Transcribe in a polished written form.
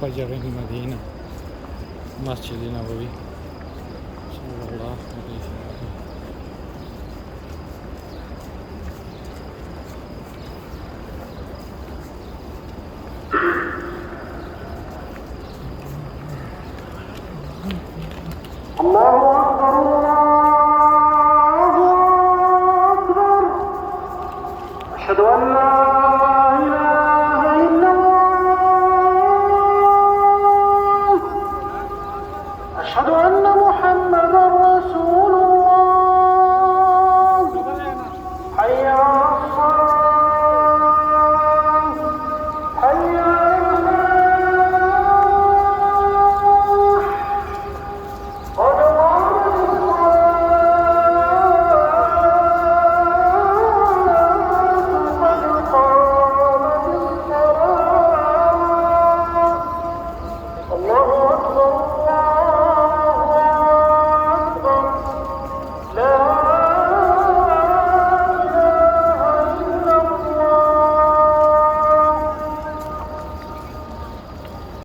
فجر المدينة مسجد نبوي صلى الله عليه وسلم. الله أكبر الله أكبر أشهد أن لا